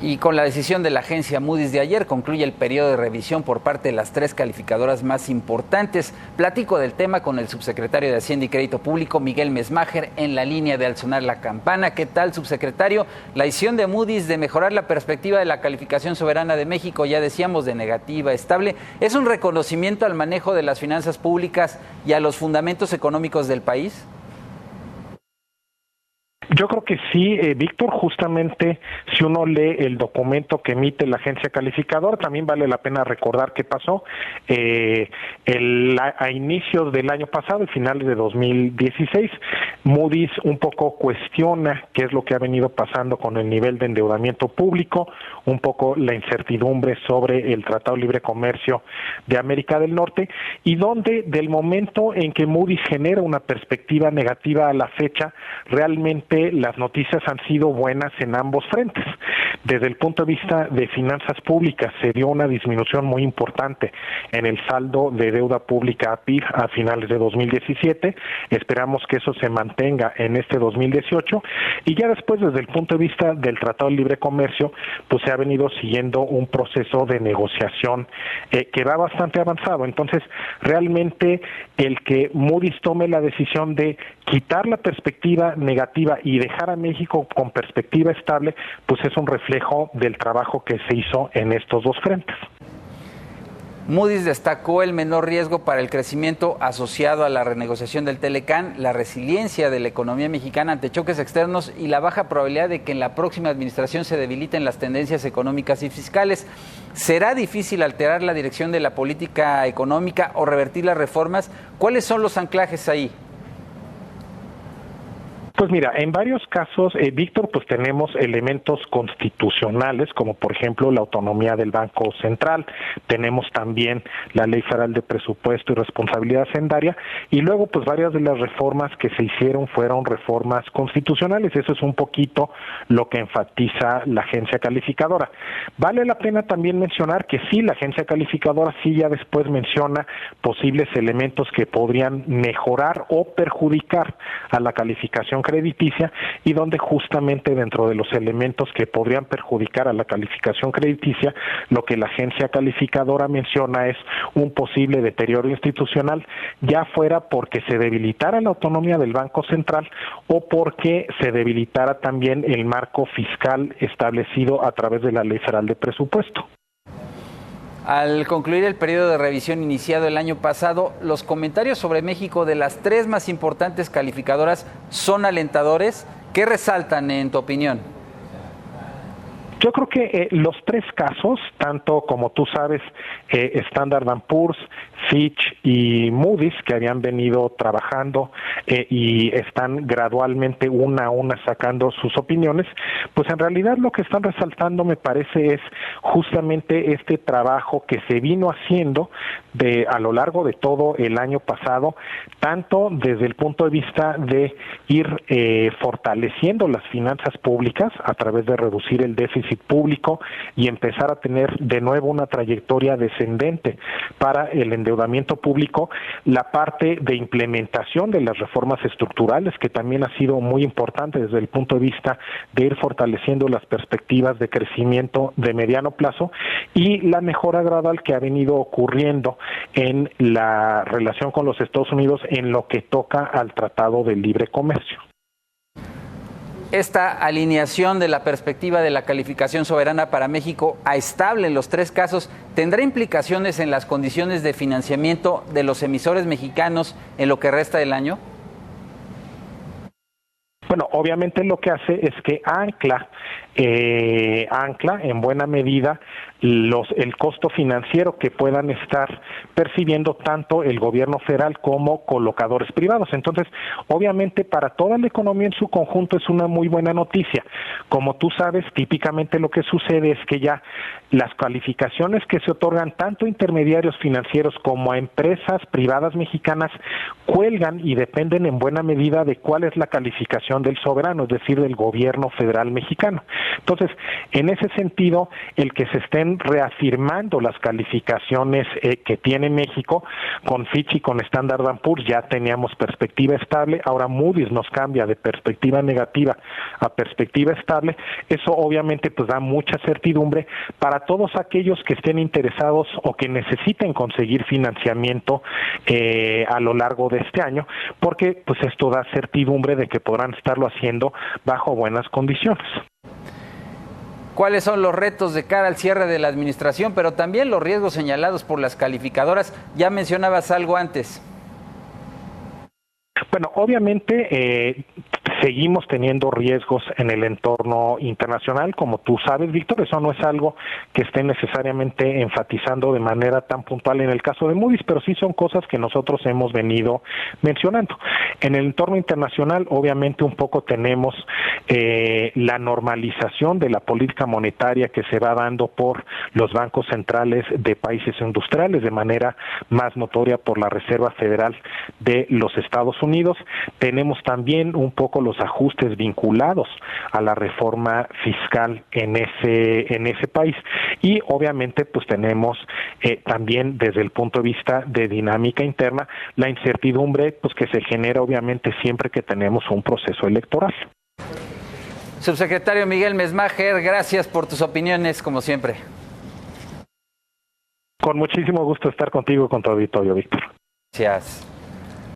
Y con la decisión de la agencia Moody's de ayer, concluye el periodo de revisión por parte de las 3 calificadoras más importantes. Platico del tema con el subsecretario de Hacienda y Crédito Público, Miguel Mesmacher, en la línea de Al Sonar la Campana. ¿Qué tal, subsecretario? La decisión de Moody's de mejorar la perspectiva de la calificación soberana de México, ya decíamos, de negativa a estable, ¿es un reconocimiento al manejo de las finanzas públicas y a los fundamentos económicos del país? Yo creo que sí, Víctor, justamente si uno lee el documento que emite la agencia calificadora, también vale la pena recordar qué pasó. A inicios del año pasado, finales de 2016, Moody's un poco cuestiona qué es lo que ha venido pasando con el nivel de endeudamiento público, un poco la incertidumbre sobre el Tratado de Libre Comercio de América del Norte, y donde del momento en que Moody's genera una perspectiva negativa a la fecha, realmente las noticias han sido buenas en ambos frentes. Desde el punto de vista de finanzas públicas, se dio una disminución muy importante en el saldo de deuda pública a PIB a finales de 2017. Esperamos que eso se mantenga en este 2018. Y ya después, desde el punto de vista del Tratado de Libre Comercio, pues se ha venido siguiendo un proceso de negociación que va bastante avanzado. Entonces, realmente el que Moody's tome la decisión de quitar la perspectiva negativa y dejar a México con perspectiva estable, pues es un reflejo del trabajo que se hizo en estos dos frentes. Moody's destacó el menor riesgo para el crecimiento asociado a la renegociación del Telecán, la resiliencia de la economía mexicana ante choques externos y la baja probabilidad de que en la próxima administración se debiliten las tendencias económicas y fiscales. ¿Será difícil alterar la dirección de la política económica o revertir las reformas? ¿Cuáles son los anclajes ahí? Pues mira, en varios casos, Víctor, pues tenemos elementos constitucionales, como por ejemplo la autonomía del Banco Central, tenemos también la Ley Federal de Presupuesto y Responsabilidad Hacendaria, y luego pues varias de las reformas que se hicieron fueron reformas constitucionales. Eso es un poquito lo que enfatiza la agencia calificadora. Vale la pena también mencionar que sí, la agencia calificadora sí ya después menciona posibles elementos que podrían mejorar o perjudicar a la calificación crediticia, y donde justamente dentro de los elementos que podrían perjudicar a la calificación crediticia, lo que la agencia calificadora menciona es un posible deterioro institucional, ya fuera porque se debilitara la autonomía del Banco Central o porque se debilitara también el marco fiscal establecido a través de la Ley Federal de Presupuesto. Al concluir el periodo de revisión iniciado el año pasado, los comentarios sobre México de las 3 más importantes calificadoras son alentadores. ¿Qué resaltan en tu opinión? Yo creo que los 3 casos, tanto como tú sabes, Standard & Poor's, Fitch y Moody's, que habían venido trabajando y están gradualmente una a una sacando sus opiniones, pues en realidad lo que están resaltando, me parece, es justamente este trabajo que se vino haciendo a lo largo de todo el año pasado, tanto desde el punto de vista de ir fortaleciendo las finanzas públicas a través de reducir el déficit público y empezar a tener de nuevo una trayectoria descendente para el endeudamiento público, la parte de implementación de las reformas estructurales, que también ha sido muy importante desde el punto de vista de ir fortaleciendo las perspectivas de crecimiento de mediano plazo, y la mejora gradual que ha venido ocurriendo en la relación con los Estados Unidos en lo que toca al Tratado de Libre Comercio. Esta alineación de la perspectiva de la calificación soberana para México a estable en los 3 casos, ¿tendrá implicaciones en las condiciones de financiamiento de los emisores mexicanos en lo que resta del año? Bueno, obviamente lo que hace es que ancla en buena medida el costo financiero que puedan estar percibiendo tanto el gobierno federal como colocadores privados. Entonces, obviamente para toda la economía en su conjunto es una muy buena noticia. Como tú sabes, típicamente lo que sucede es que ya las calificaciones que se otorgan tanto a intermediarios financieros como a empresas privadas mexicanas cuelgan y dependen en buena medida de cuál es la calificación del soberano, es decir, del gobierno federal mexicano. Entonces, en ese sentido, el que se estén reafirmando las calificaciones que tiene México, con Fitch y con Standard & Poor's ya teníamos perspectiva estable, ahora Moody's nos cambia de perspectiva negativa a perspectiva estable, eso obviamente pues da mucha certidumbre para todos aquellos que estén interesados o que necesiten conseguir financiamiento a lo largo de este año, porque pues esto da certidumbre de que podrán estarlo haciendo bajo buenas condiciones. ¿Cuáles son los retos de cara al cierre de la administración, pero también los riesgos señalados por las calificadoras? Ya mencionabas algo antes. Bueno, obviamente seguimos teniendo riesgos en el entorno internacional, como tú sabes, Víctor, eso no es algo que esté necesariamente enfatizando de manera tan puntual en el caso de Moody's, pero sí son cosas que nosotros hemos venido mencionando. En el entorno internacional, obviamente un poco tenemos la normalización de la política monetaria que se va dando por los bancos centrales de países industriales, de manera más notoria por la Reserva Federal de los Estados Unidos. Tenemos también un poco los ajustes vinculados a la reforma fiscal en ese país, y obviamente pues tenemos también desde el punto de vista de dinámica interna la incertidumbre pues que se genera obviamente siempre que tenemos un proceso electoral. Subsecretario Miguel Mesmacher, gracias por tus opiniones como siempre. Con muchísimo gusto estar contigo y con tu auditorio, Víctor. Gracias.